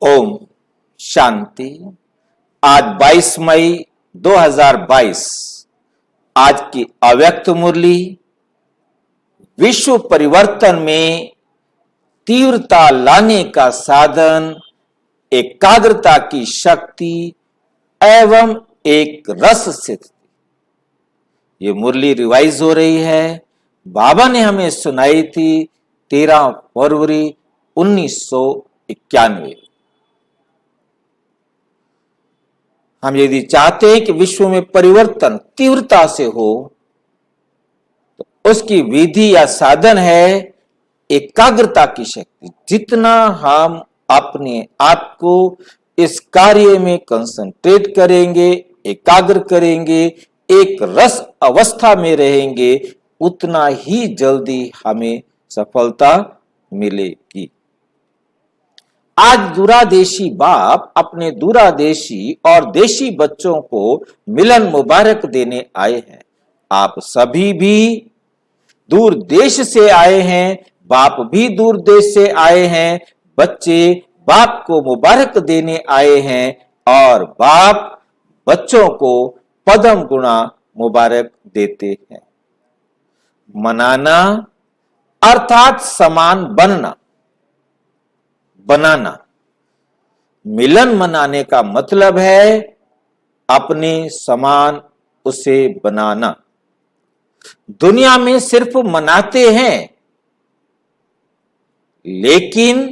ओम शांति। आज 22 मई 2022। आज की अव्यक्त मुरली विश्व परिवर्तन में तीव्रता लाने का साधन एकाग्रता की शक्ति एवं एक रस स्थिति। ये मुरली रिवाइज हो रही है। बाबा ने हमें सुनाई थी 13 फरवरी 1991। हम यदि चाहते हैं कि विश्व में परिवर्तन तीव्रता से हो तो उसकी विधि या साधन है एकाग्रता की शक्ति। जितना हम अपने आप को इस कार्य में कंसंट्रेट करेंगे, एकाग्र करेंगे, एक रस अवस्था में रहेंगे, उतना ही जल्दी हमें सफलता मिलेगी। आज दूरादेशी बाप अपने दूरादेशी और देशी बच्चों को मिलन मुबारक देने आए हैं। आप सभी भी दूर देश से आए हैं, बाप भी दूर देश से आए हैं। बच्चे बाप को मुबारक देने आए हैं और बाप बच्चों को पदम गुणा मुबारक देते हैं। मनाना अर्थात समान बनना, बनाना। मिलन मनाने का मतलब है अपने समान उसे बनाना। दुनिया में सिर्फ मनाते हैं, लेकिन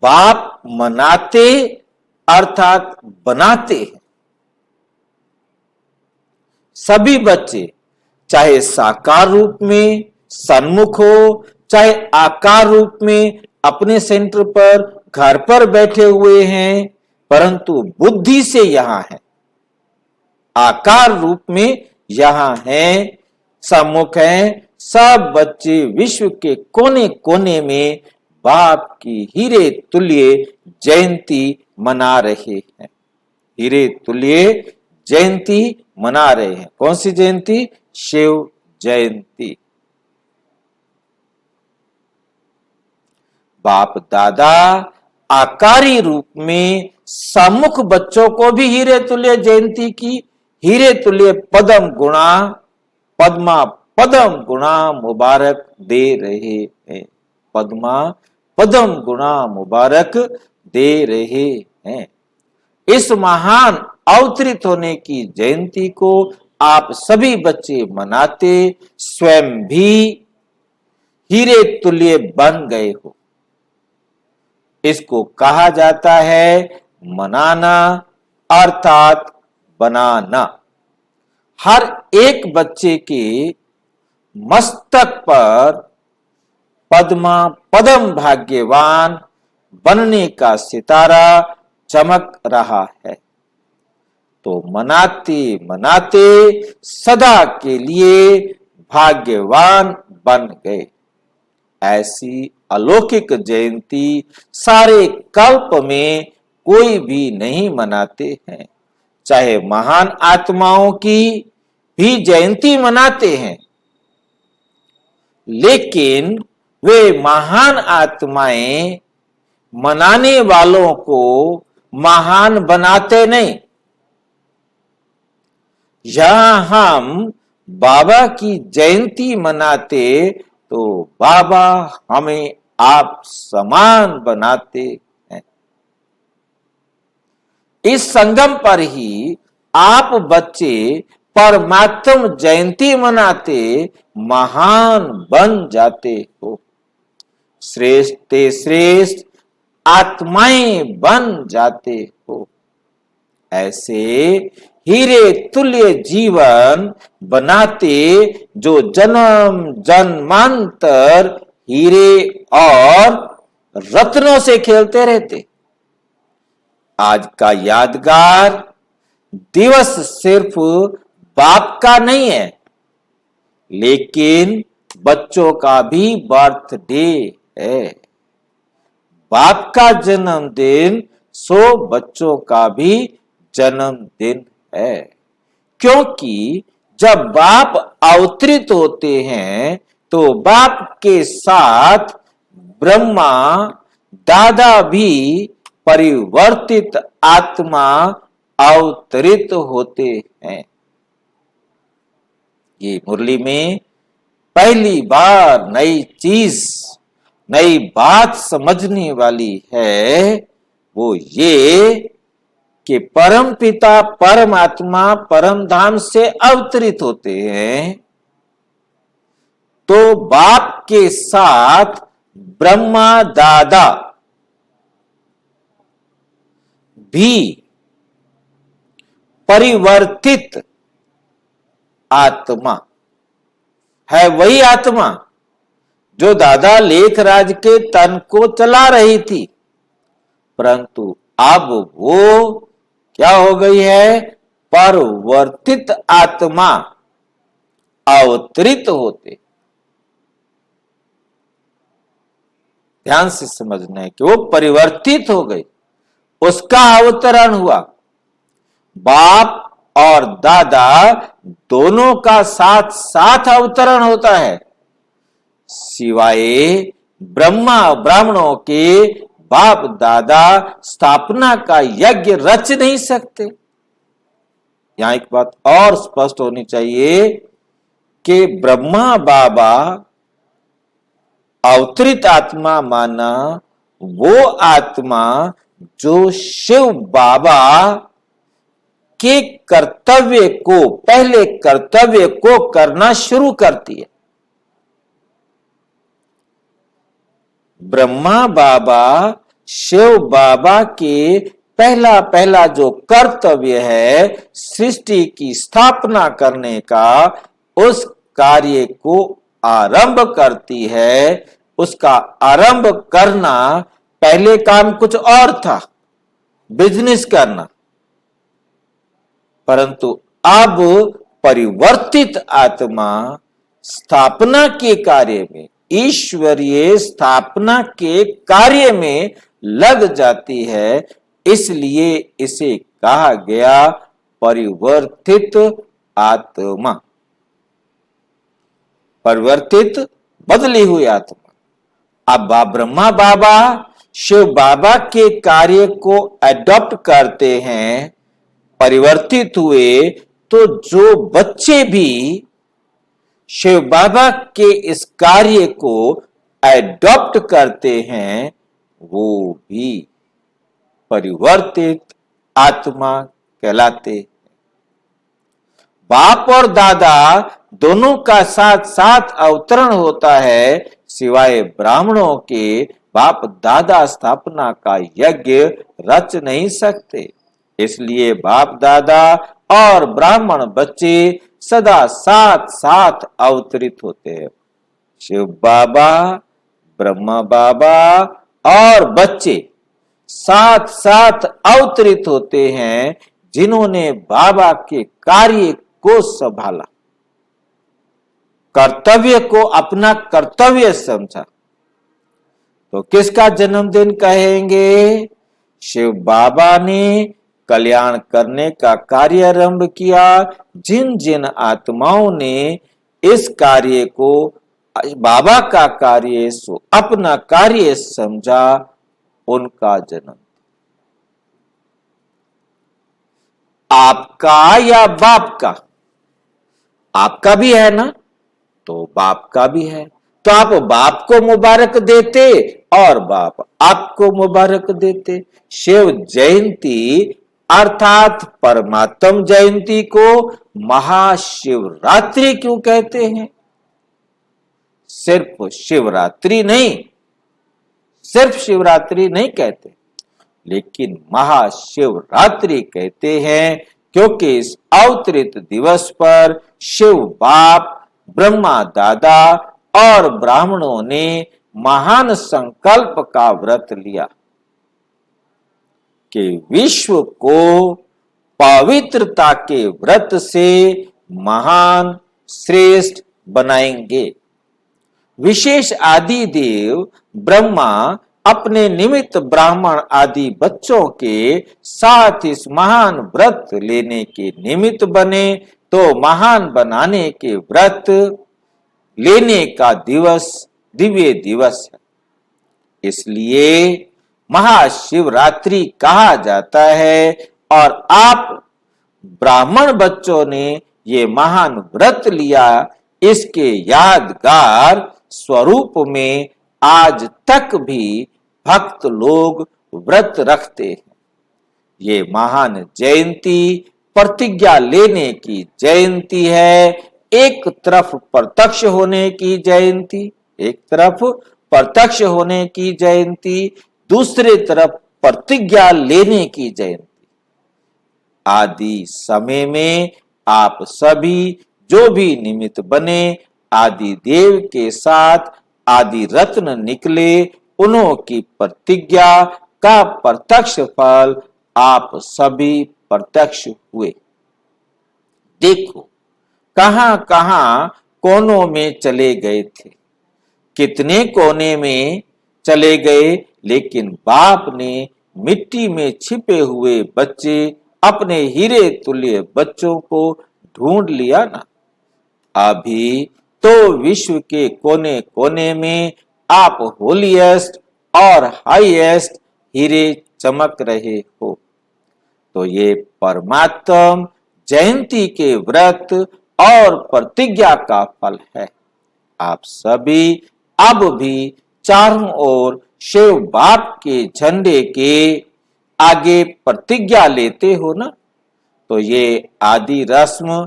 बाप मनाते अर्थात बनाते हैं। सभी बच्चे चाहे साकार रूप में सन्मुख हो, चाहे आकार रूप में अपने सेंटर पर घर पर बैठे हुए हैं, परंतु बुद्धि से यहां है, आकार रूप में यहां है, सम्मुख हैं। सब बच्चे विश्व के कोने कोने में बाप की हीरे तुल्य जयंती मना रहे हैं। हीरे तुल्य जयंती मना रहे हैं। कौन सी जयंती? शिव जयंती। बाप दादा आकारी रूप में सम्मुख बच्चों को भी हीरे तुल्य जयंती की हीरे तुल्य पदम गुणा पद्मा पदम गुणा मुबारक दे रहे हैं। पद्मा पदम गुणा मुबारक दे रहे हैं। इस महान अवतरित होने की जयंती को आप सभी बच्चे मनाते, स्वयं भी हीरे तुल्य बन गए हो। इसको कहा जाता है मनाना अर्थात बनाना। हर एक बच्चे के मस्तक पर पद्मा पदम भाग्यवान बनने का सितारा चमक रहा है। तो मनाते मनाते सदा के लिए भाग्यवान बन गए। ऐसी अलौकिक जयंती सारे कल्प में कोई भी नहीं मनाते हैं। चाहे महान आत्माओं की भी जयंती मनाते हैं, लेकिन वे महान आत्माएं मनाने वालों को महान बनाते नहीं। यहां हम बाबा की जयंती मनाते तो बाबा हमें आप समान बनाते हैं। इस संगम पर ही आप बच्चे परमात्म जयंती मनाते महान बन जाते हो। श्रेष्ठ श्रेष्ठ आत्माएं बन जाते हो। ऐसे हीरे तुल्य जीवन बनाते जो जन्म जन्मांतर हीरे और रत्नों से खेलते रहते। आज का यादगार दिवस सिर्फ बाप का नहीं है, लेकिन बच्चों का भी बर्थडे है। बाप का जन्मदिन सो बच्चों का भी जन्मदिन है। क्योंकि जब बाप अवतरित होते हैं तो बाप के साथ ब्रह्मा दादा भी परिवर्तित आत्मा अवतरित होते हैं। ये मुरली में पहली बार नई चीज, नई बात समझने वाली है, वो ये कि परम पिता परमात्मा परम धाम से अवतरित होते हैं, तो बाप के साथ ब्रह्मा दादा भी परिवर्तित आत्मा है। वही आत्मा जो दादा लेखराज के तन को चला रही थी, परंतु अब वो क्या हो गई है? परिवर्तित आत्मा अवतरित होते। ध्यान से समझना है कि वो परिवर्तित हो गई, उसका अवतरण हुआ। बाप और दादा दोनों का साथ साथ अवतरण होता है, सिवाय ब्रह्मा ब्राह्मणों के बाप दादा स्थापना का यज्ञ रच नहीं सकते। यहां एक बात और स्पष्ट होनी चाहिए कि ब्रह्मा बाबा अवतरित आत्मा माना वो आत्मा जो शिव बाबा के कर्तव्य को, पहले कर्तव्य को करना शुरू करती है। ब्रह्मा बाबा शिव बाबा के पहला पहला जो कर्तव्य है सृष्टि की स्थापना करने का, उस कार्य को आरंभ करती है। उसका आरंभ करना, पहले काम कुछ और था, बिजनेस करना, परंतु अब परिवर्तित आत्मा स्थापना के कार्य में, ईश्वरीय स्थापना के कार्य में लग जाती है। इसलिए इसे कहा गया परिवर्तित आत्मा, परिवर्तित बदली हुई आत्मा। अब ब्रह्मा बाबा शिव बाबा के कार्य को अडॉप्ट करते हैं, परिवर्तित हुए, तो जो बच्चे भी शिव बाबा के इस कार्य को एडॉप्ट करते हैं, वो भी परिवर्तित आत्मा कहलाते हैं। बाप और दादा दोनों का साथ साथ अवतरण होता है, सिवाय ब्राह्मणों के बाप दादा स्थापना का यज्ञ रच नहीं सकते। इसलिए बाप दादा और ब्राह्मण बच्चे सदा साथ साथ अवतरित होते हैं। शिव बाबा, ब्रह्मा बाबा और बच्चे साथ साथ अवतरित होते हैं, जिन्होंने बाबा के कार्य को संभाला, कर्तव्य को अपना कर्तव्य समझा। तो किसका जन्मदिन कहेंगे? शिव बाबा ने कल्याण करने का कार्य आरंभ किया। जिन जिन आत्माओं ने इस कार्य को बाबा का कार्य सो अपना कार्य समझा, उनका जन्म। आपका या बाप का? आपका भी है ना, तो बाप का भी है। तो आप बाप को मुबारक देते और बाप आपको मुबारक देते। शिव जयंती अर्थात परमात्म जयंती को महाशिवरात्रि क्यों कहते हैं? सिर्फ शिवरात्रि नहीं, सिर्फ शिवरात्रि नहीं कहते, लेकिन महाशिवरात्रि कहते हैं, क्योंकि इस अवतरित दिवस पर शिव बाप, ब्रह्मा दादा और ब्राह्मणों ने महान संकल्प का व्रत लिया कि विश्व को पवित्रता के व्रत से महान श्रेष्ठ बनाएंगे। विशेष आदि देव ब्रह्मा अपने निमित्त ब्राह्मण आदि बच्चों के साथ इस महान व्रत लेने के निमित्त बने, तो महान बनाने के व्रत लेने का दिवस दिव्य दिवस है। इसलिए महाशिवरात्रि कहा जाता है और आप ब्राह्मण बच्चों ने ये महान व्रत लिया। इसके यादगार स्वरूप में आज तक भी भक्त लोग व्रत रखते हैं। ये महान जयंती प्रतिज्ञा लेने की जयंती है। एक तरफ प्रत्यक्ष होने की जयंती, एक तरफ प्रत्यक्ष होने की जयंती, दूसरे तरफ प्रतिज्ञा लेने की जयंती। आदि समय में आप सभी जो भी निमित्त बने, आदि देव के साथ आदि रत्न निकले, उन्हों की प्रतिज्ञा का प्रत्यक्ष फल आप सभी प्रत्यक्ष हुए। देखो कहां कहां कोनों में चले गए थे, कितने कोने में चले गए, लेकिन बाप ने मिट्टी में छिपे हुए बच्चे, अपने हीरे तुल्य बच्चों को ढूंढ लिया ना। अभी तो विश्व के कोने कोने में आप होलीएस्ट और हाईएस्ट हीरे चमक रहे हो। तो ये परमात्म जयंती के व्रत और प्रतिज्ञा का फल है। आप सभी अब भी चारों ओर शिव बाप के झंडे के आगे प्रतिज्ञा लेते हो ना। तो ये आदि रस्म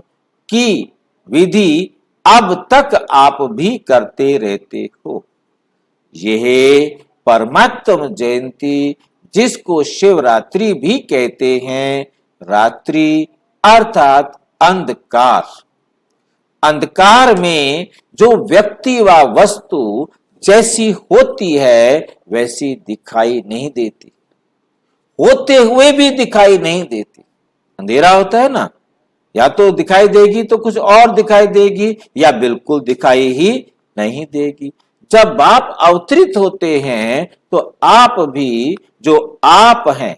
की विधि अब तक आप भी करते रहते हो। यह परमात्म जयंती, जिसको शिवरात्रि भी कहते हैं, रात्रि अर्थात अंधकार, अंधकार में जो व्यक्ति व वस्तु जैसी होती है वैसी दिखाई नहीं देती, होते हुए भी दिखाई नहीं देती। अंधेरा होता है ना, या तो दिखाई देगी तो कुछ और दिखाई देगी, या बिल्कुल दिखाई ही नहीं देगी। जब आप अवतरित होते हैं तो आप भी जो आप हैं,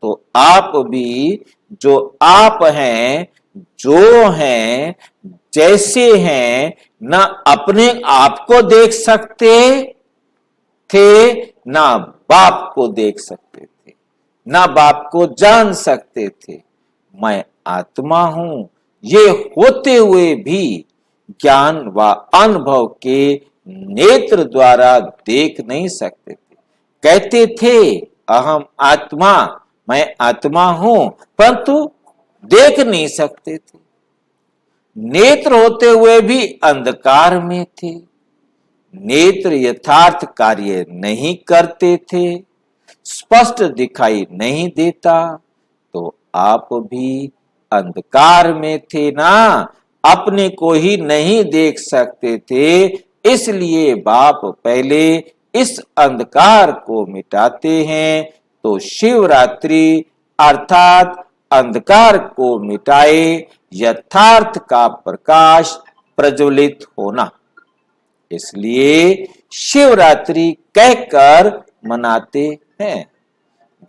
तो आप भी जो आप हैं, जो हैं, जैसे हैं, ना अपने आप को देख सकते थे, ना बाप को देख सकते थे, ना बाप को जान सकते थे। मैं आत्मा हूं, ये होते हुए भी ज्ञान व अनुभव के नेत्र द्वारा देख नहीं सकते थे। कहते थे अहम आत्मा, मैं आत्मा हूं, परंतु देख नहीं सकते थे। नेत्र होते हुए भी अंधकार में थे, नेत्र यथार्थ कार्य नहीं करते थे, स्पष्ट दिखाई नहीं देता। तो आप भी अंधकार में थे ना, अपने को ही नहीं देख सकते थे। इसलिए बाप पहले इस अंधकार को मिटाते हैं। तो शिवरात्रि अर्थात अंधकार को मिटाए यथार्थ का प्रकाश प्रज्वलित होना, इसलिए शिवरात्रि कहकर मनाते हैं।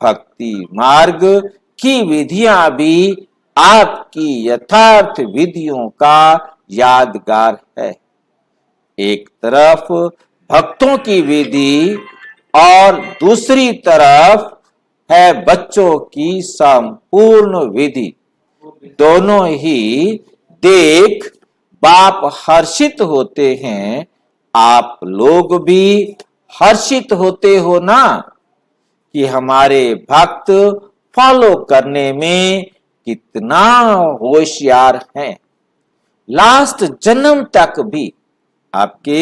भक्ति मार्ग की विधियां भी आपकी यथार्थ विधियों का यादगार है। एक तरफ भक्तों की विधि और दूसरी तरफ है बच्चों की संपूर्ण विधि। दोनों ही देख बाप हर्षित होते हैं। आप लोग भी हर्षित होते हो ना कि हमारे भक्त फॉलो करने में कितना होशियार हैं। लास्ट जन्म तक भी, आपके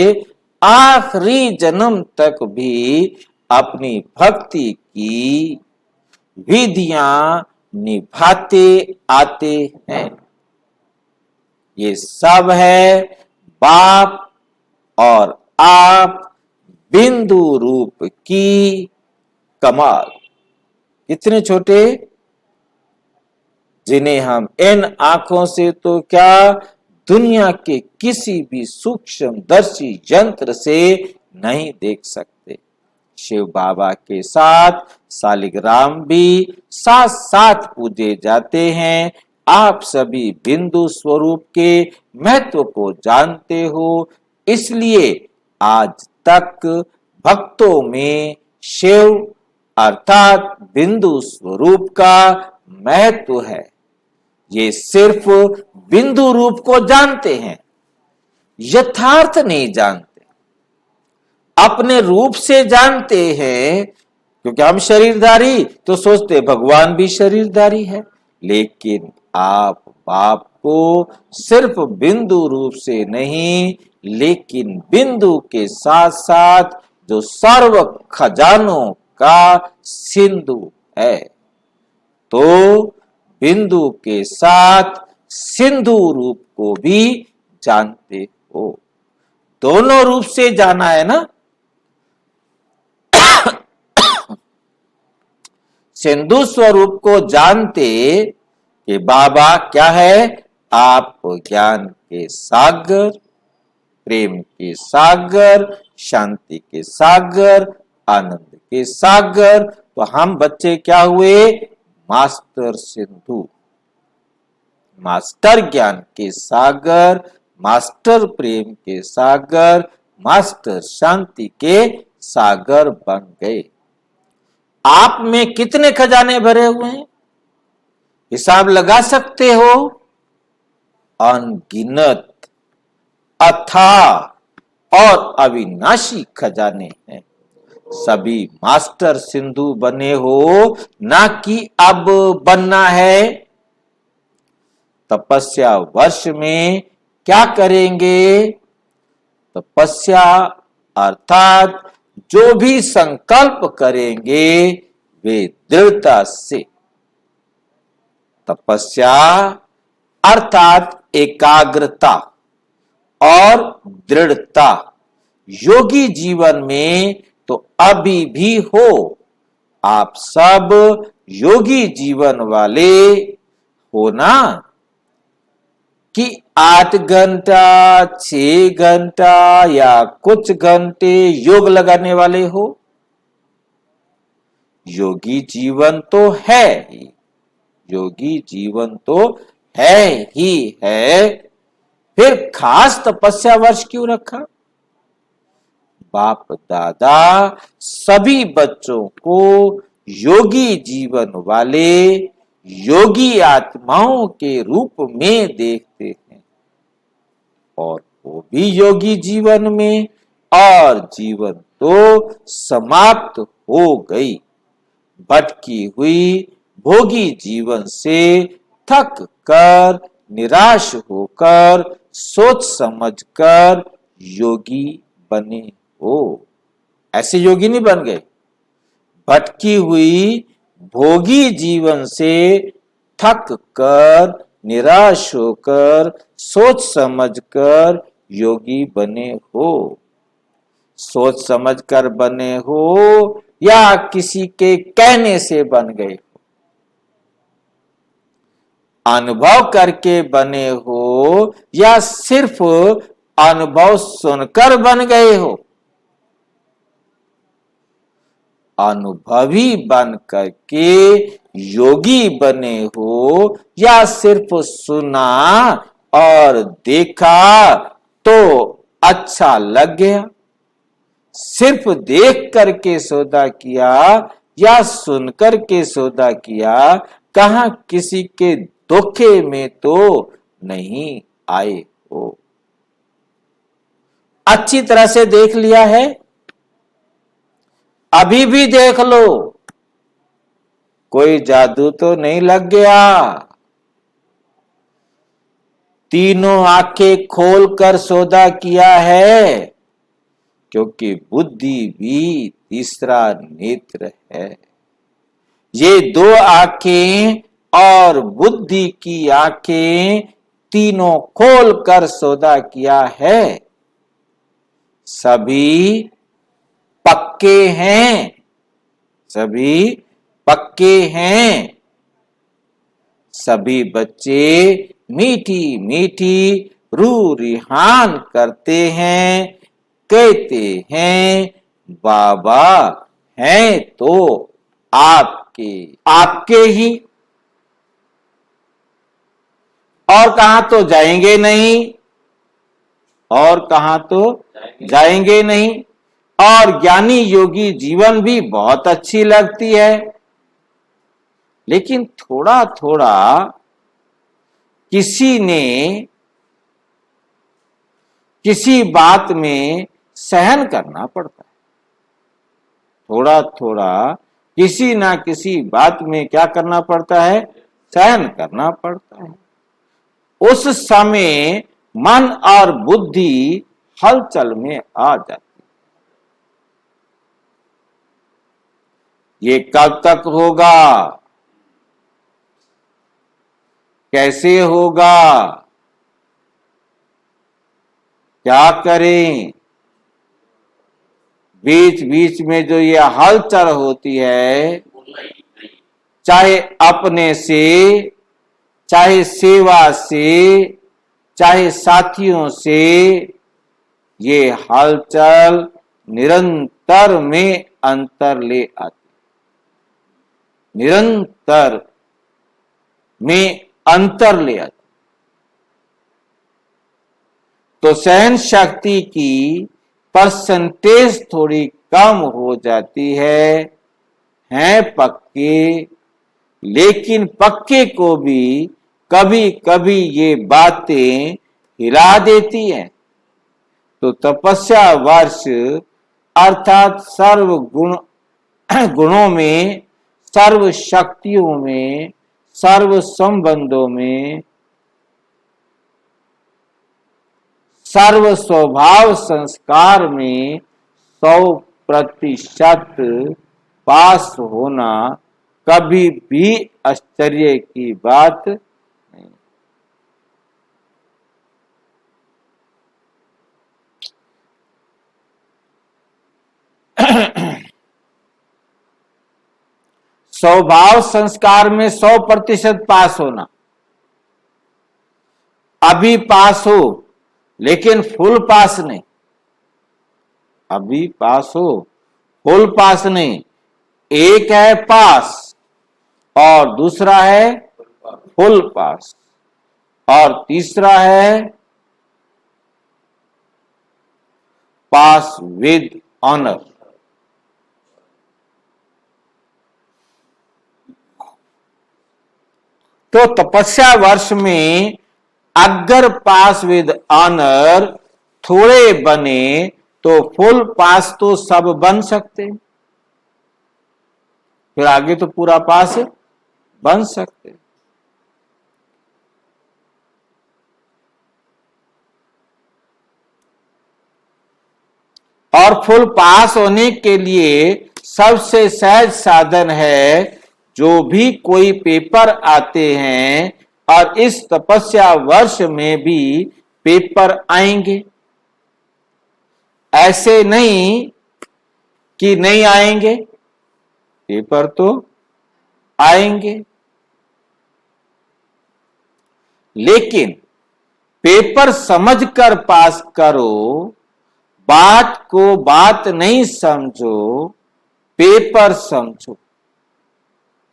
आखिरी जन्म तक भी अपनी भक्ति की विधियां निभाते आते हैं। ये सब है बाप और आप बिंदु रूप की कमाल। इतने छोटे, जिन्हें हम इन आंखों से तो क्या दुनिया के किसी भी सूक्ष्म दर्शी यंत्र से नहीं देख सकते। शिव बाबा के साथ शालिग्राम भी साथ साथ पूजे जाते हैं। आप सभी बिंदु स्वरूप के महत्व को जानते हो, इसलिए आज तक भक्तों में शिव अर्थात बिंदु स्वरूप का महत्व है। ये सिर्फ बिंदु रूप को जानते हैं, यथार्थ नहीं जानते। अपने रूप से जानते हैं, क्योंकि हम शरीरधारी तो सोचते भगवान भी शरीरधारी है। लेकिन आप बाप को सिर्फ बिंदु रूप से नहीं, लेकिन बिंदु के साथ साथ जो सर्व खजानों का सिंधु है, तो बिंदु के साथ सिंधु रूप को भी जानते हो। दोनों रूप से जाना है ना। सिंधु स्वरूप को जानते कि बाबा क्या है, आप ज्ञान के सागर, प्रेम के सागर, शांति के सागर, आनंद के सागर। तो हम बच्चे क्या हुए, मास्टर सिंधु, मास्टर ज्ञान के सागर, मास्टर प्रेम के सागर, मास्टर शांति के सागर बन गए। आप में कितने खजाने भरे हुए हैं, हिसाब लगा सकते हो। अनगिनत, अथाह और अविनाशी खजाने हैं। सभी मास्टर सिंधु बने हो, ना कि अब बनना है। तपस्या वर्ष में क्या करेंगे, तपस्या अर्थात जो भी संकल्प करेंगे वे दृढ़ता से। तपस्या अर्थात एकाग्रता और दृढ़ता योगी जीवन में तो अभी भी हो। आप सब योगी जीवन वाले हो ना, कि 8 घंटा 6 घंटा या कुछ घंटे योग लगाने वाले हो। योगी जीवन तो है ही, योगी जीवन तो है ही है। फिर खास तपस्या वर्ष क्यों रखा। बाप दादा सभी बच्चों को योगी जीवन वाले, योगी आत्माओं के रूप में देखते हैं, और वो भी योगी जीवन में। और जीवन तो समाप्त हो गई। भटकी हुई भोगी जीवन से थक कर, निराश होकर, सोच समझकर योगी बने हो। ऐसे योगी नहीं बन गए। भटकी हुई भोगी जीवन से थक कर, निराश होकर, सोच समझकर योगी बने हो। सोच समझकर बने हो या किसी के कहने से बन गए हो। अनुभव करके बने हो या सिर्फ अनुभव सुनकर बन गए हो। अनुभवी बन करके योगी बने हो या सिर्फ सुना और देखा तो अच्छा लग गया। सिर्फ देख करके सौदा किया या सुन करके सौदा किया, कहां किसी के धोखे में तो नहीं आए हो। अच्छी तरह से देख लिया है, अभी भी देख लो, कोई जादू तो नहीं लग गया। तीनों आंखें खोलकर सौदा किया है, क्योंकि बुद्धि भी तीसरा नेत्र है। ये 2 आंखें और बुद्धि की आंखें तीनों खोलकर सौदा किया है। सभी पक्के हैं, सभी पक्के हैं। सभी बच्चे मीठी मीठी रूह रिहान करते हैं, कहते हैं बाबा हैं तो आपके, आपके ही, और कहां तो जाएंगे नहीं, और कहां तो जाएंगे नहीं। और ज्ञानी योगी जीवन भी बहुत अच्छी लगती है, लेकिन थोड़ा थोड़ा किसी ने किसी बात में सहन करना पड़ता है। थोड़ा थोड़ा किसी ना किसी बात में क्या करना पड़ता है? सहन करना पड़ता है। उस समय मन और बुद्धि हलचल में आ जाती है। ये कब तक होगा? कैसे होगा? क्या करें? बीच बीच में जो ये हलचल होती है, चाहे अपने से, चाहे सेवा से, चाहे साथियों से, ये हलचल निरंतर में अंतर ले आती, निरंतर में अंतर ले आती। तो सहन शक्ति की परसेंटेज थोड़ी कम हो जाती है पक्के, लेकिन पक्के को भी कभी कभी ये बातें हिला देती हैं। तो तपस्या वर्ष अर्थात सर्व गुणों में, सर्व शक्तियों में, सर्व संबंधों में, सर्व स्वभाव संस्कार में 100% पास होना कभी भी आश्चर्य की बात नहीं। स्वभाव संस्कार में 100% पास होना, अभी पास हो लेकिन फुल पास नहीं, अभी पास हो फुल पास नहीं। एक है पास और दूसरा है फुल पास, और तीसरा है पास विद ऑनर। तो तपस्या वर्ष में अगर पास विद ऑनर थोड़े बने तो फुल पास तो सब बन सकते, फिर आगे तो पूरा पास बन सकते। और फुल पास होने के लिए सबसे सहज साधन है, जो भी कोई पेपर आते हैं, और इस तपस्या वर्ष में भी पेपर आएंगे, ऐसे नहीं कि नहीं आएंगे, पेपर तो आएंगे। लेकिन पेपर समझकर पास करो, बात को बात नहीं समझो, पेपर समझो।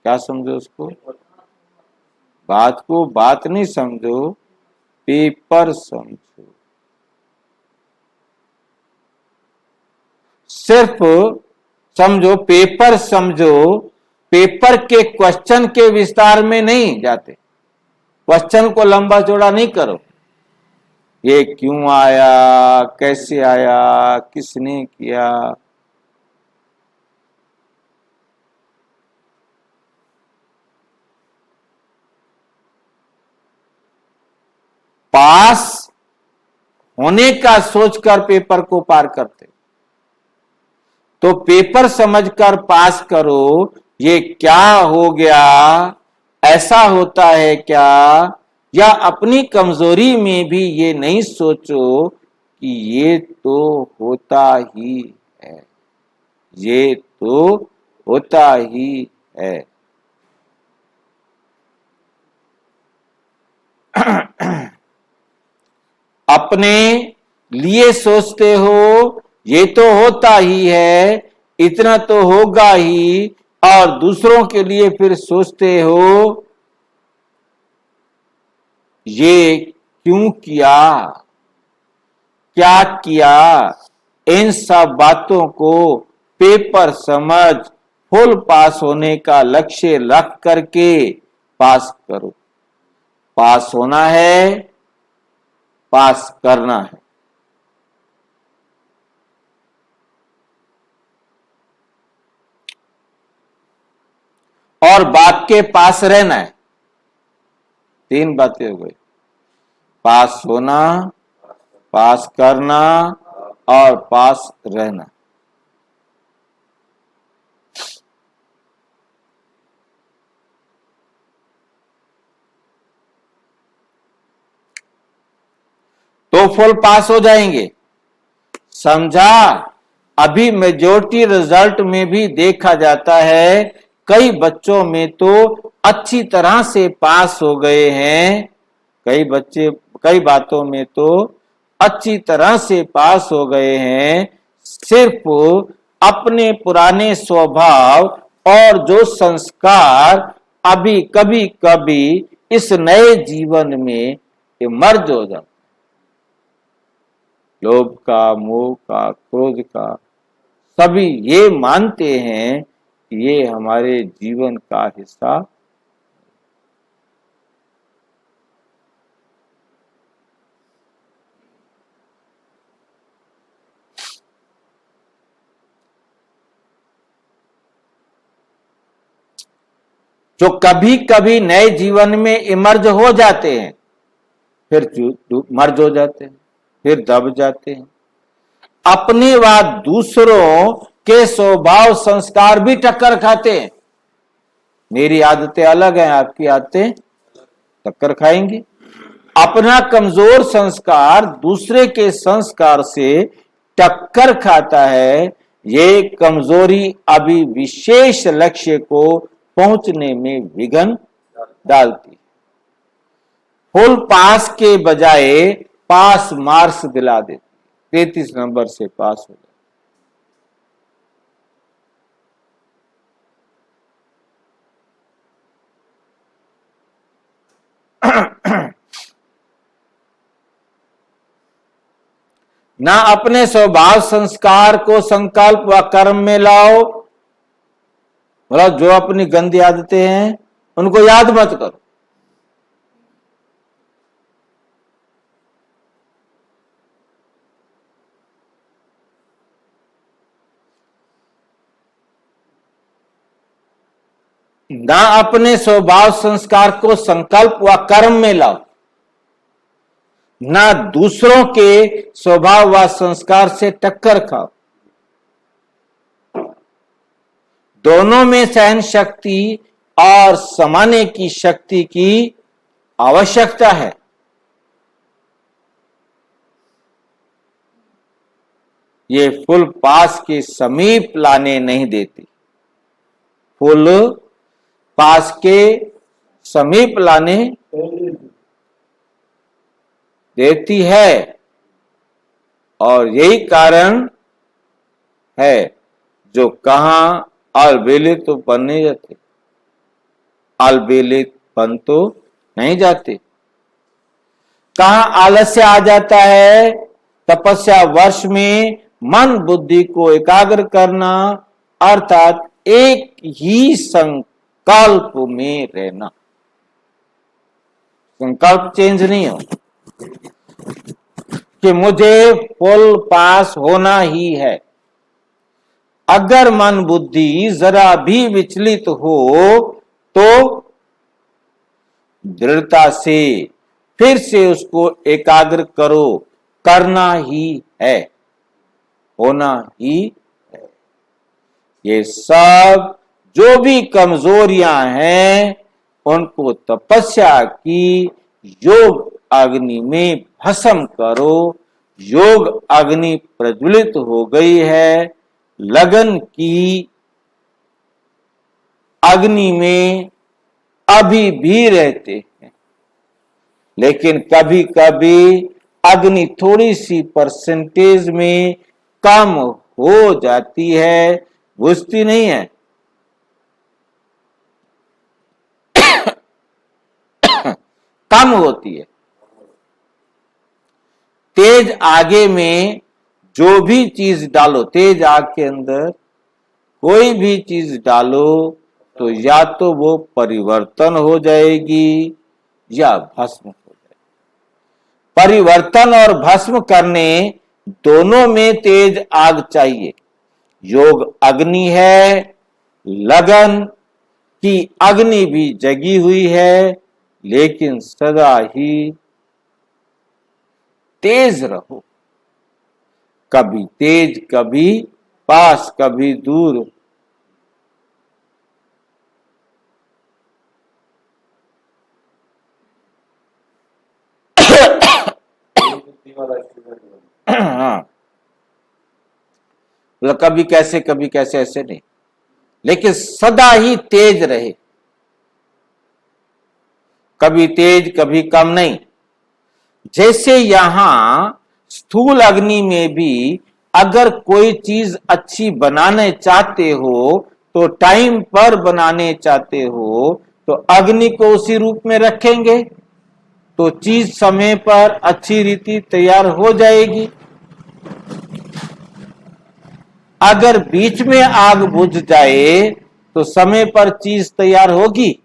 क्या समझो उसको? बात को बात नहीं समझो, पेपर समझो। सिर्फ समझो, पेपर समझो, पेपर के क्वेश्चन के विस्तार में नहीं जाते, क्वेश्चन को लंबा चौड़ा नहीं करो। ये क्यों आया, कैसे आया, किसने किया, पास होने का सोचकर पेपर को पार करते। तो पेपर समझकर पास करो। ये क्या हो गया, ऐसा होता है क्या, या अपनी कमजोरी में भी ये नहीं सोचो कि ये तो होता ही है, ये तो होता ही है। अपने लिए सोचते हो ये तो होता ही है, इतना तो होगा ही, और दूसरों के लिए फिर सोचते हो ये क्यों किया, क्या किया, इन सब बातों को पेपर समझ फुल पास होने का लक्ष्य रख करके पास करो। पास होना है, पास करना है। और बाप के पास रहना है। 3 बातें हो गई, पास होना, पास करना और पास रहना। तो फुल पास हो जाएंगे। समझा? अभी मेजॉरिटी रिजल्ट में भी देखा जाता है, कई बच्चों में तो अच्छी तरह से पास हो गए हैं, कई बच्चे कई बातों में तो अच्छी तरह से पास हो गए हैं, सिर्फ अपने पुराने स्वभाव और जो संस्कार अभी कभी कभी इस नए जीवन में मर्ज हो जाते, लोभ का, मोह का, क्रोध का, सभी ये मानते हैं कि ये हमारे जीवन का हिस्सा। जो कभी कभी नए जीवन में इमर्ज हो जाते हैं, फिर मर्ज हो जाते हैं, फिर दब जाते हैं। अपने व दूसरों के स्वभाव संस्कार भी टक्कर खाते हैं। मेरी आदतें अलग हैं, आपकी आदतें टक्कर खाएंगी। अपना कमजोर संस्कार दूसरे के संस्कार से टक्कर खाता है। ये कमजोरी अभी विशेष लक्ष्य को पहुंचने में विघ्न डालती। फुल पास के बजाय पास मार्क्स दिला देती, 33 नंबर से पास हो जाए। ना अपने स्वभाव संस्कार को संकल्प व कर्म में लाओ। मतलब जो अपनी गंदी आदतें हैं उनको याद मत करो, ना अपने स्वभाव संस्कार को संकल्प व कर्म में लाओ, ना दूसरों के स्वभाव व संस्कार से टक्कर खाओ। दोनों में सहन शक्ति और समाने की शक्ति की आवश्यकता है। ये फुल पास के समीप लाने नहीं देती, फुल पास के समीप लाने देती है। और यही कारण है जो कहां अलबेलित तो बन नहीं जाते, अलबेलित बन तो नहीं जाते। कहां आलस्य आ जाता है? तपस्या वर्ष में मन बुद्धि को एकाग्र करना, अर्थात एक ही संकल्प में रहना। संकल्प चेंज नहीं हो कि मुझे फुल पास होना ही है। अगर मन बुद्धि जरा भी विचलित हो तो दृढ़ता से फिर से उसको एकाग्र करो, करना ही है, होना ही है। ये सब जो भी कमजोरियां हैं उनको तपस्या की योग अग्नि में भस्म करो। योग अग्नि प्रज्वलित हो गई है, लगन की अग्नि में अभी भी रहते हैं, लेकिन कभी कभी अग्नि थोड़ी सी परसेंटेज में कम हो जाती है, बुझती नहीं है। कम होती है। तेज आगे में जो भी चीज डालो तेज आग के अंदर, कोई भी चीज डालो तो या तो वो परिवर्तन हो जाएगी या भस्म हो जाएगी। परिवर्तन और भस्म करने दोनों में तेज आग चाहिए। योग अग्नि है, लगन की अग्नि भी जगी हुई है, लेकिन सदा ही तेज रहो, कभी तेज कभी पास कभी दूर। हाँ, मतलब कभी कैसे ऐसे नहीं, लेकिन सदा ही तेज रहे, कभी तेज कभी कम नहीं। जैसे यहां स्थूल अग्नि में भी अगर कोई चीज अच्छी बनाने चाहते हो तो टाइम पर बनाने चाहते हो तो अग्नि को उसी रूप में रखेंगे तो चीज समय पर अच्छी रीति तैयार हो जाएगी। अगर बीच में आग बुझ जाए तो समय पर चीज तैयार होगी?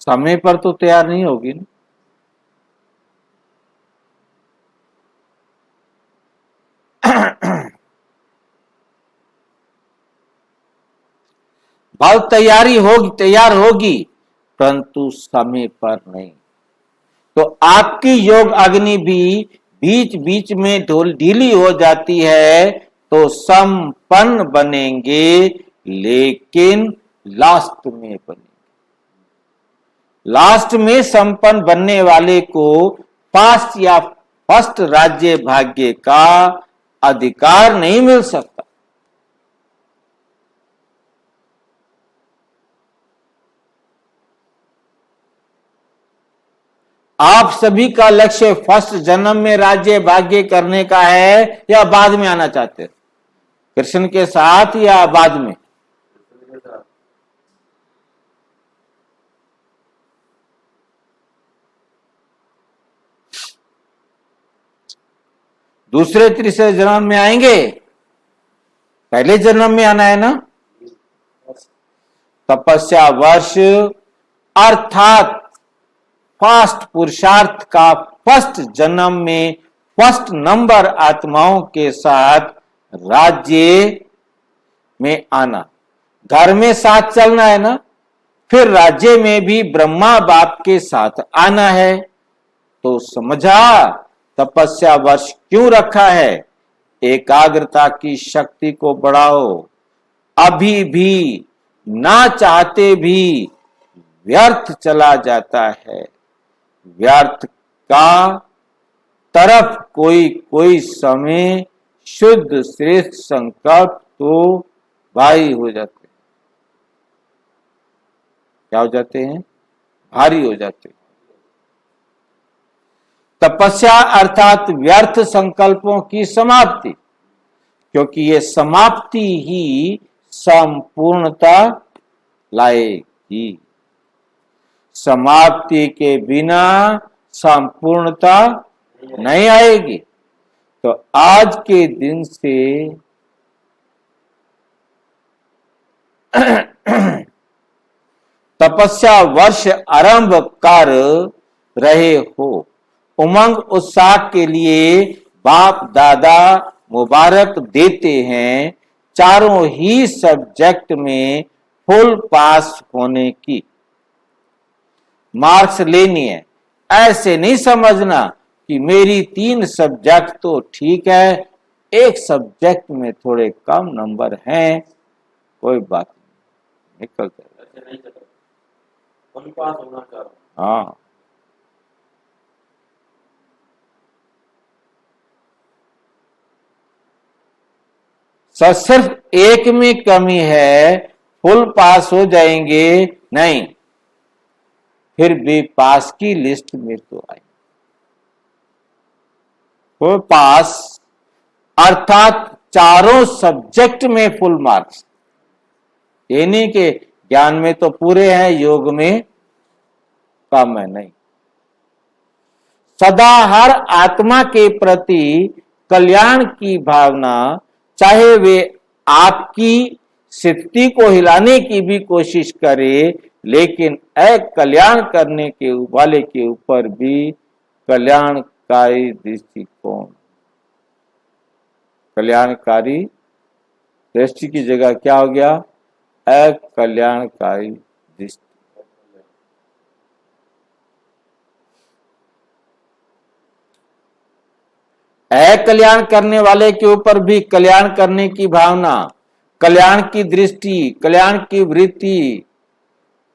समय पर तो तैयार नहीं होगी ना। बहुत तैयार होगी परंतु समय पर नहीं। तो आपकी योग अग्नि भी बीच बीच में ढीली हो जाती है तो संपन्न बनेंगे, लेकिन लास्ट में बनेंगे। लास्ट में संपन्न बनने वाले को फास्ट या फर्स्ट राज्य भाग्य का अधिकार नहीं मिल सकता। आप सभी का लक्ष्य फर्स्ट जन्म में राज्य भाग्य करने का है या बाद में आना चाहते हैं? कृष्ण के साथ या बाद में? दूसरे तीसरे जन्म में आएंगे, पहले जन्म में आना है ना। तपस्या वर्ष अर्थात फर्स्ट पुरुषार्थ का फर्स्ट जन्म में फर्स्ट नंबर आत्माओं के साथ राज्य में आना, घर में साथ चलना है ना। फिर राज्य में भी ब्रह्मा बाप के साथ आना है। तो समझा तपस्या वर्ष क्यों रखा है? एकाग्रता की शक्ति को बढ़ाओ। अभी भी ना चाहते भी व्यर्थ चला जाता है। व्यर्थ का तरफ कोई समय शुद्ध श्रेष्ठ संकल्प तो भारी हो जाते हैं। क्या हो जाते हैं? भारी हो जाते हैं। तपस्या अर्थात व्यर्थ संकल्पों की समाप्ति, क्योंकि ये समाप्ति ही संपूर्णता लाएगी। समाप्ति के बिना संपूर्णता नहीं आएगी। तो आज के दिन से तपस्या वर्ष आरंभ कर रहे हो। उमंग उत्साह के लिए बाप दादा मुबारक देते हैं। चारों ही सब्जेक्ट में फुल पास होने की मार्क्स लेनी है। ऐसे नहीं समझना कि मेरी 3 सब्जेक्ट तो ठीक है, एक सब्जेक्ट में थोड़े कम नंबर हैं, कोई बात नहीं, निकल जाएगा। हाँ, सर सिर्फ एक में कमी है, फुल पास हो जाएंगे नहीं, फिर भी पास की लिस्ट में तो आई। फुल पास अर्थात चारों सब्जेक्ट में फुल मार्क्स। ये नहीं कि ज्ञान में तो पूरे हैं, योग में काम है नहीं। सदा हर आत्मा के प्रति कल्याण की भावना, चाहे वे आपकी स्थिति को हिलाने की भी कोशिश करे, लेकिन कल्याण करने के वाले के ऊपर भी कल्याणकारी दृष्टिकोण। कल्याणकारी दृष्टि की जगह क्या हो गया? अकल्याणकारी दृष्टि। अकल्याण करने वाले के ऊपर भी कल्याण करने की भावना, कल्याण की दृष्टि, कल्याण की वृत्ति,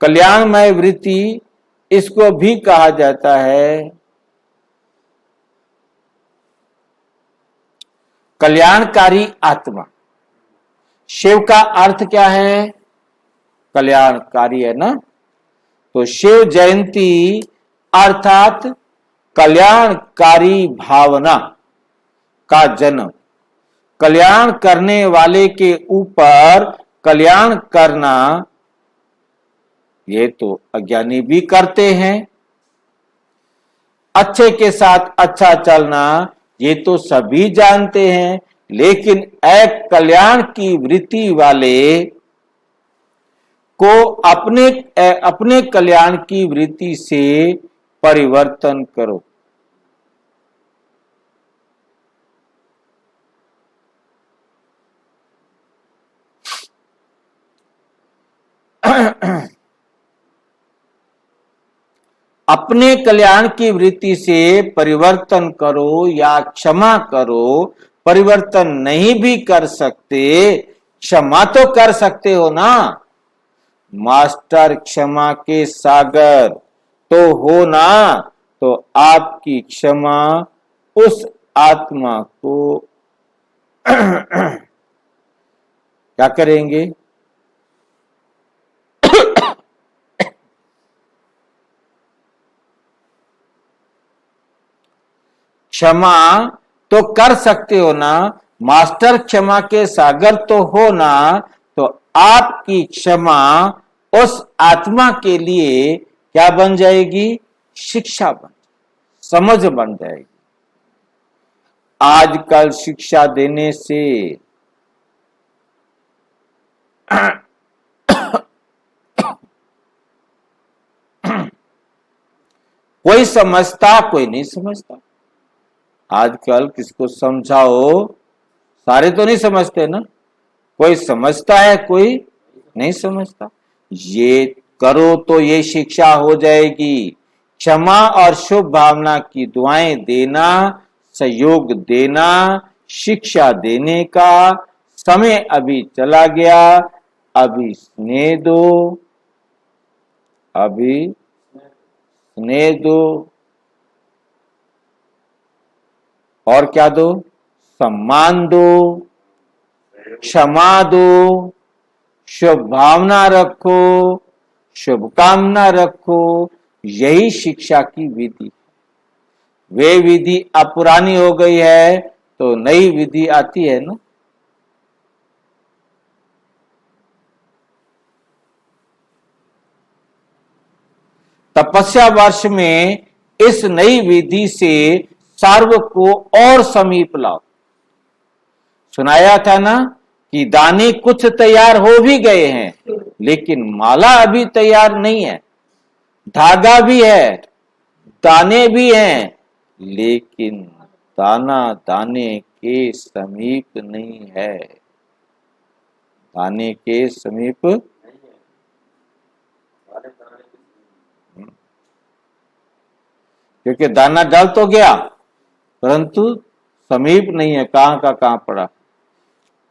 कल्याणमय वृत्ति, इसको भी कहा जाता है कल्याणकारी आत्मा। शिव का अर्थ क्या है? कल्याणकारी है ना। तो शिव जयंती अर्थात कल्याणकारी भावना का जन्म। कल्याण करने वाले के ऊपर कल्याण करना, ये तो अज्ञानी भी करते हैं। अच्छे के साथ अच्छा चलना, ये तो सभी जानते हैं, लेकिन एक कल्याण की वृत्ति वाले को अपने कल्याण की वृत्ति से परिवर्तन करो। अपने कल्याण की वृत्ति से परिवर्तन करो या क्षमा करो। परिवर्तन नहीं भी कर सकते, क्षमा तो कर सकते हो ना। मास्टर क्षमा के सागर तो हो ना। तो आपकी क्षमा उस आत्मा को क्या करेंगे? क्षमा तो कर सकते हो ना। मास्टर क्षमा के सागर तो हो ना। तो आपकी क्षमा उस आत्मा के लिए क्या बन जाएगी? शिक्षा बन, समझ बन जाएगी। आजकल शिक्षा देने से कोई समझता, कोई नहीं समझता। आजकल किसको समझाओ, सारे तो नहीं समझते ना। कोई समझता है, कोई नहीं समझता। ये करो तो ये शिक्षा हो जाएगी। क्षमा और शुभ भावना की दुआएं देना, सहयोग देना, शिक्षा देने का समय अभी चला गया। अभी स्नेह दो, अभी स्नेह दो, और क्या दो? सम्मान दो, क्षमा दो, शुभ भावना रखो, शुभकामना रखो। यही शिक्षा की विधि। वे विधि अब पुरानी हो गई है तो नई विधि आती है ना। तपस्या वर्ष में इस नई विधि से सर्व को और समीप लाओ। सुनाया था ना कि दाने कुछ तैयार हो भी गए हैं, लेकिन माला अभी तैयार नहीं है। धागा भी है, दाने भी हैं, लेकिन दाना दाने के समीप नहीं है। दाने के समीप क्योंकि दाना डाल तो गया, परंतु समीप नहीं है, कहां का कहां पड़ा।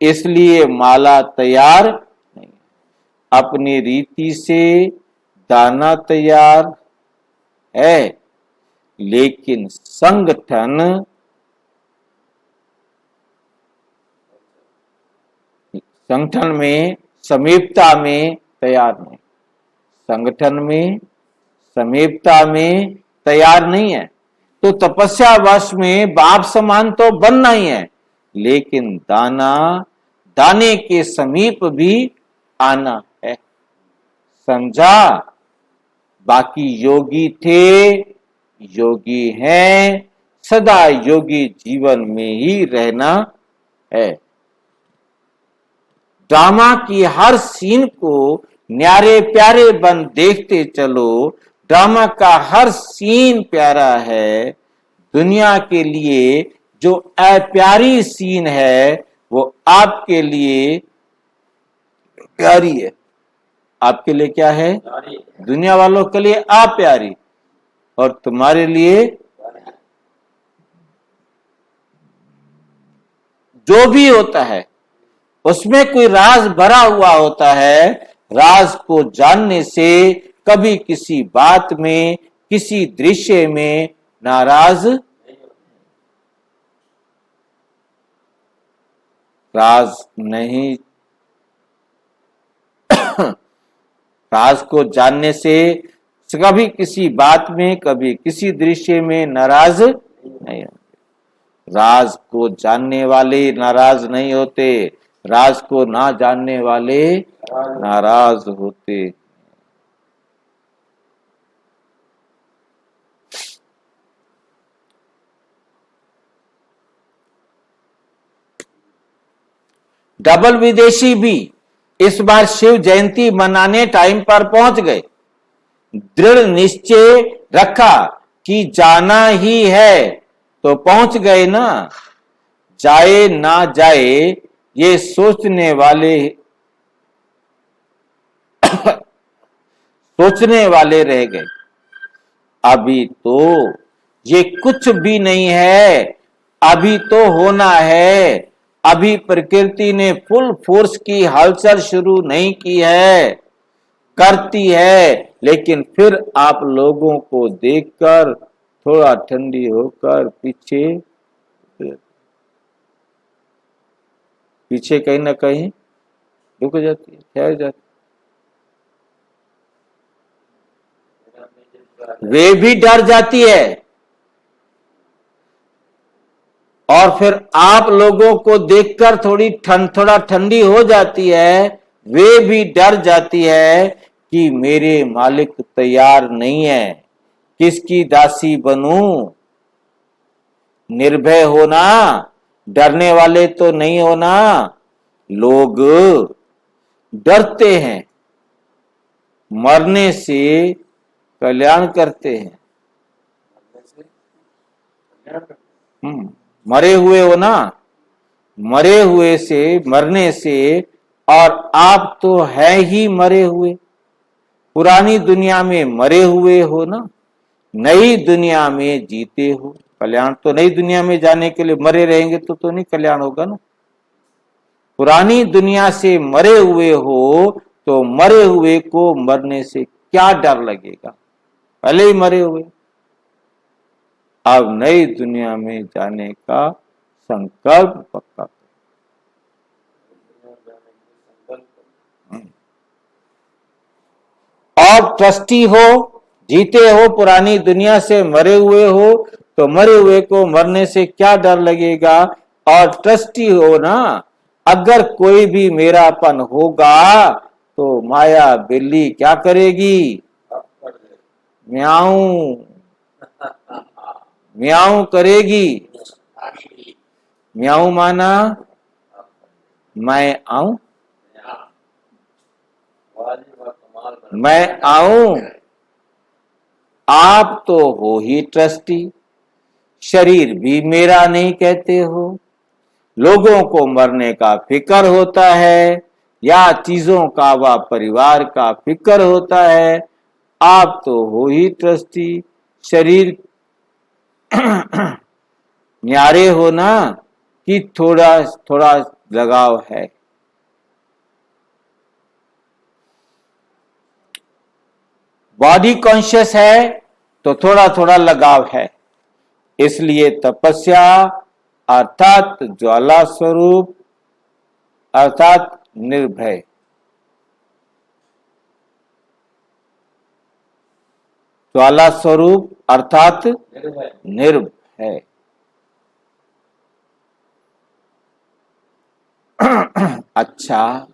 इसलिए माला तैयार नहीं। अपनी रीति से दाना तैयार है, लेकिन संगठन में समीपता में तैयार नहीं। संगठन में समीपता में तैयार नहीं है। तो तपस्या वश में बाप समान तो बनना ही है, लेकिन दाने के समीप भी आना है। समझा? बाकी योगी थे, योगी हैं, सदा योगी जीवन में ही रहना है। ड्रामा की हर सीन को न्यारे प्यारे बन देखते चलो। ड्रामा का हर सीन प्यारा है। दुनिया के लिए जो अप्यारी सीन है वो आपके लिए प्यारी है। आपके लिए क्या है? दुनिया वालों के लिए आप प्यारी, और तुम्हारे लिए जो भी होता है उसमें कोई राज भरा हुआ होता है। राज को जानने से कभी किसी बात में, किसी दृश्य में नाराज राज नहीं राज को जानने से कभी किसी बात में, कभी किसी दृश्य में नाराज नहीं होते। राज को जानने वाले नाराज नहीं होते, राज को ना जानने वाले नाराज होते। डबल विदेशी भी इस बार शिव जयंती मनाने टाइम पर पहुंच गए। दृढ़ निश्चय रखा कि जाना ही है, तो पहुंच गए ना। जाए ना जाए ये सोचने वाले रह गए। अभी तो ये कुछ भी नहीं है, अभी तो होना है। अभी प्रकृति ने फुल फोर्स की हलचल शुरू नहीं की है, करती है, लेकिन फिर आप लोगों को देखकर थोड़ा ठंडी होकर पीछे कहीं ना कहीं रुक जाती है, ठहर जाती है। वे भी डर जाती है, और फिर आप लोगों को देखकर थोड़ा ठंडी हो जाती है। वे भी डर जाती है कि मेरे मालिक तैयार नहीं है, किसकी दासी बनूं। निर्भय होना, डरने वाले तो नहीं होना। लोग डरते हैं, मरने से कल्याण करते हैं। मरे हुए हो ना, मरे हुए से, मरने से, और आप तो है ही मरे हुए। पुरानी दुनिया में मरे हुए हो ना, नई दुनिया में जीते हो। कल्याण तो नई दुनिया में जाने के लिए मरे रहेंगे तो नहीं कल्याण होगा ना। पुरानी दुनिया से मरे हुए हो तो मरे हुए को मरने से क्या डर लगेगा, पहले ही मरे हुए। अब नई दुनिया में जाने का संकल्प पक्का। और ट्रस्टी हो, जीते हो, पुरानी दुनिया से मरे हुए हो तो मरे हुए को मरने से क्या डर लगेगा। और ट्रस्टी हो ना, अगर कोई भी मेरापन होगा तो माया बिल्ली क्या करेगी? म्याऊ म्याऊ करेगी। म्याऊ माना मैं आऊं, मैं आऊं। आप तो हो ही ट्रस्टी, शरीर भी मेरा नहीं कहते हो। लोगों को मरने का फिक्र होता है, या चीजों का व परिवार का फिक्र होता है। आप तो हो ही ट्रस्टी, शरीर न्यारे हो ना, कि थोड़ा थोड़ा लगाव है। बॉडी कॉन्शियस है तो थोड़ा थोड़ा लगाव है। इसलिए तपस्या अर्थात ज्वाला स्वरूप, अर्थात निर्भय। ज्वाला स्वरूप अर्थात निर्भय। अच्छा,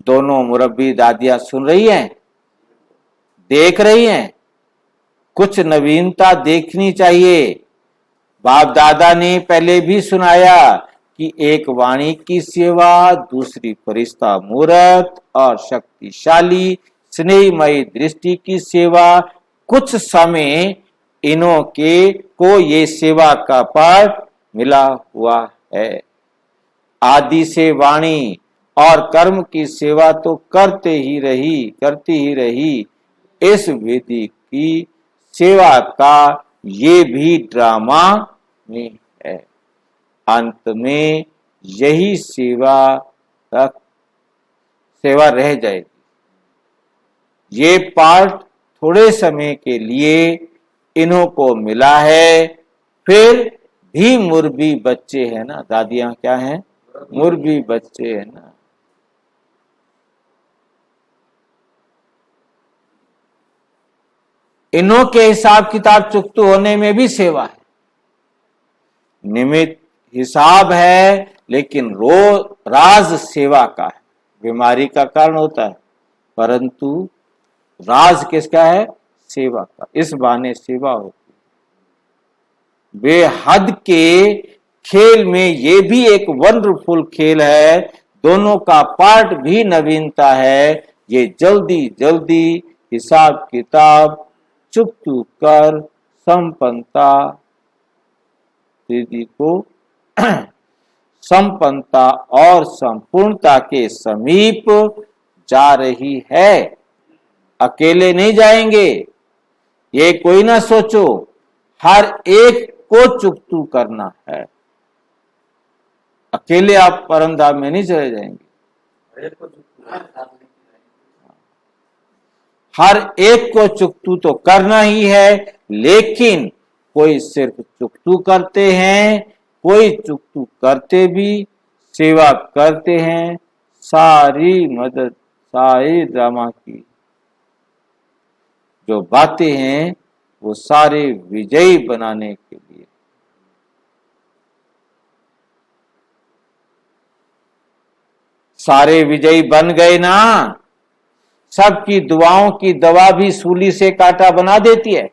दोनों मुरब्बी दादियां सुन रही हैं? देख रही हैं, कुछ नवीनता देखनी चाहिए। बाप दादा ने पहले भी सुनाया कि एक वाणी की सेवा, दूसरी फरिश्ता मूरत और शक्तिशाली स्नेहमयी दृष्टि की सेवा। कुछ समय इन्हों के को ये सेवा का पाठ मिला हुआ है। आदि से वाणी और कर्म की सेवा तो करती ही रही। इस विधि की सेवा का ये भी ड्रामा नहीं है। अंत में यही सेवा रह जाएगी। ये पाठ थोड़े समय के लिए इन्हों को मिला है, फिर भी मुर्बी बच्चे हैं ना, दादियां क्या हैं, मुर्बी बच्चे हैं ना। इन्हों के हिसाब किताब चुकतू होने में भी सेवा है। निमित्त हिसाब है, लेकिन राज सेवा का है। बीमारी का कारण होता है, परंतु राज किसका है, सेवा का। इस बहाने सेवा होती है। बेहद के खेल में ये भी एक वंडरफुल खेल है। दोनों का पार्ट भी नवीनता है। ये जल्दी जल्दी हिसाब किताब चुकतू कर संपन्नता दीदी को संपन्नता और संपूर्णता के समीप जा रही है। अकेले नहीं जाएंगे, ये कोई ना सोचो। हर एक को चुकतू करना है। अकेले आप परम धाम में नहीं चले जाएंगे। हर एक को चुकतू तो करना ही है, लेकिन कोई सिर्फ चुकतू करते हैं, कोई चुकतू करते भी सेवा करते हैं। सारी मदद, सारी ड्रामा की जो बातें हैं वो सारे विजयी बनाने के लिए। सारे विजयी बन गए ना। सबकी दुआओं की दवा भी सूली से कांटा बना देती है।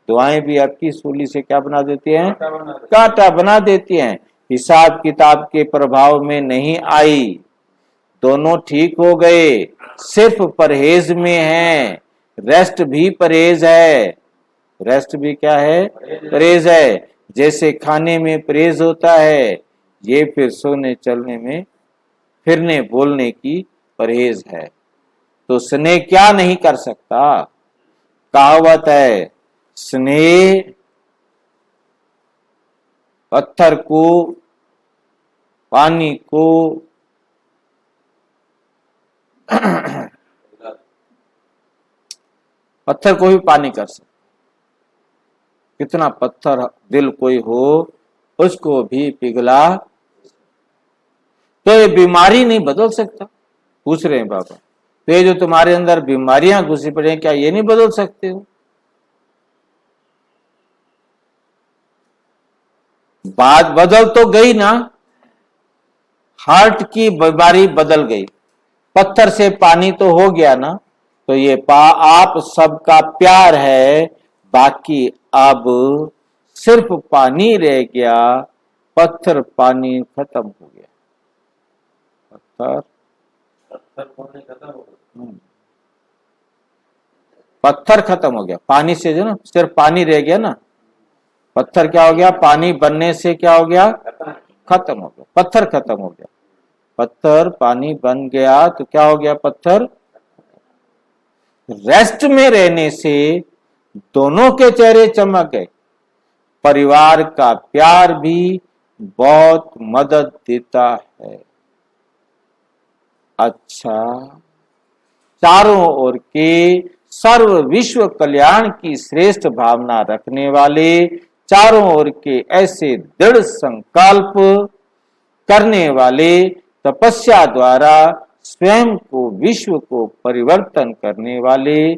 दुआएं भी आपकी सूली से क्या बना देती हैं, कांटा बना देती हैं। हिसाब किताब के प्रभाव में नहीं आई, दोनों ठीक हो गए। सिर्फ परहेज में है, रेस्ट भी परहेज है। रेस्ट भी क्या है, परहेज है। जैसे खाने में परहेज होता है, ये फिर सोने चलने में, फिरने बोलने की परहेज है। तो स्नेह क्या नहीं कर सकता। कहावत है, स्नेह पत्थर को, पानी को पत्थर को भी पानी कर सकता। कितना पत्थर दिल कोई हो, उसको भी पिघला। तो ये बीमारी नहीं बदल सकता। पूछ रहे हैं बाबा, तो ये जो तुम्हारे अंदर बीमारियां घुसी पड़ी हैं, क्या ये नहीं बदल सकते हो? बात बदल तो गई ना। हार्ट की बीमारी बदल गई, पत्थर से पानी तो हो गया ना। तो ये आप सबका प्यार है, बाकी अब सिर्फ पानी रह गया। पत्थर पानी खत्म हो गया। पत्थर खत्म हो गया, पानी से जो ना सिर्फ पानी रह गया ना। पत्थर क्या हो गया, पानी बनने से क्या हो गया, खत्म हो गया। पत्थर खत्म हो गया। पत्थर पानी बन गया तो क्या हो गया, पत्थर। रेस्ट में रहने से दोनों के चेहरे चमक गए। परिवार का प्यार भी बहुत मदद देता है। अच्छा, चारों ओर के सर्व विश्व कल्याण की श्रेष्ठ भावना रखने वाले, चारों ओर के ऐसे दृढ़ संकल्प करने वाले, तपस्या द्वारा स्वयं को, विश्व को परिवर्तन करने वाले,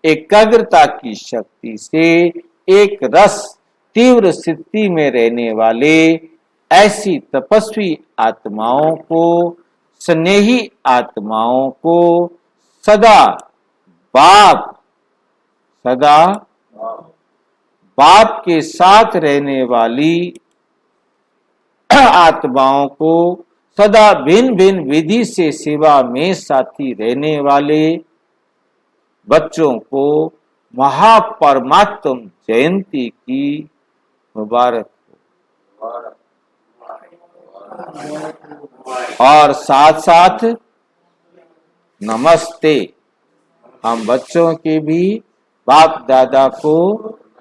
एकाग्रता की शक्ति से एक रस तीव्र स्थिति में रहने वाले, ऐसी तपस्वी आत्माओं को, स्नेही आत्माओं को सदा बाप सदा बाप के साथ रहने वाली आत्माओं को सदा भिन्न भिन्न विधि से सेवा में साथी रहने वाले बच्चों को महापरमात्म जयंती की मुबारक हो। और साथ साथ नमस्ते, हम बच्चों के भी बाप दादा को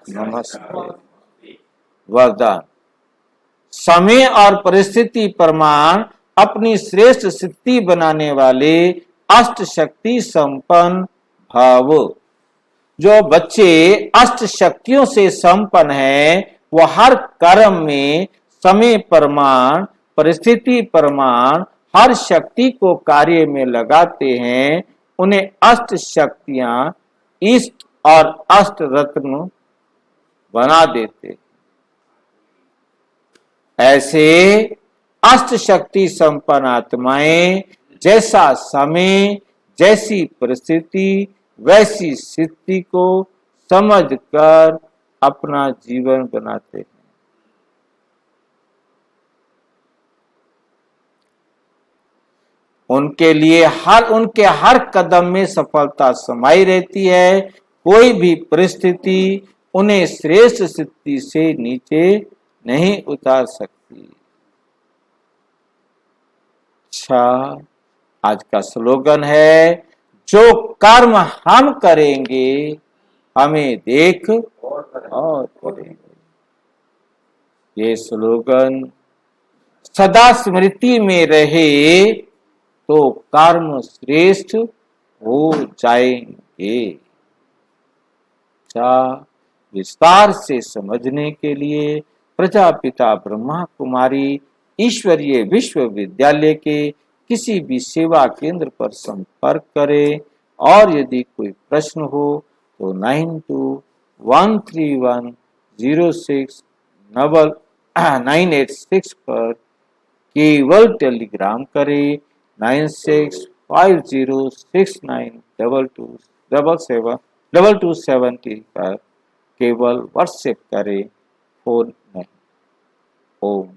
नमस्ते। वरदान। समय और परिस्थिति प्रमाण अपनी श्रेष्ठ स्थिति बनाने वाले अष्ट शक्ति संपन्न भाव। जो बच्चे अष्ट शक्तियों से संपन्न हैं, वो हर कर्म में समय प्रमाण, परिस्थिति प्रमाण, हर शक्ति को कार्य में लगाते हैं। उन्हें अष्ट शक्तियां इष्ट और अष्ट रत्न बना देते। ऐसे अष्ट शक्ति संपन्न आत्माएं जैसा समय, जैसी परिस्थिति, वैसी स्थिति को समझकर अपना जीवन बनाते हैं। उनके हर कदम में सफलता समाई रहती है। कोई भी परिस्थिति उन्हें श्रेष्ठ स्थिति से नीचे नहीं उतार सकती। अच्छा, आज का स्लोगन है, जो कर्म हम करेंगे हमें देख और करेंगे। ये स्लोगन सदा स्मृति में रहे तो कर्म श्रेष्ठ हो जाएंगे। विस्तार से समझने के लिए प्रजापिता ब्रह्मा कुमारी ईश्वरीय विश्वविद्यालय के किसी भी सेवा केंद्र पर संपर्क करें। और यदि कोई प्रश्न हो तो 9213106986 पर केवल टेलीग्राम करें। 9650692270 पर केवल व्हाट्सएप करें, फोन नहीं। ओम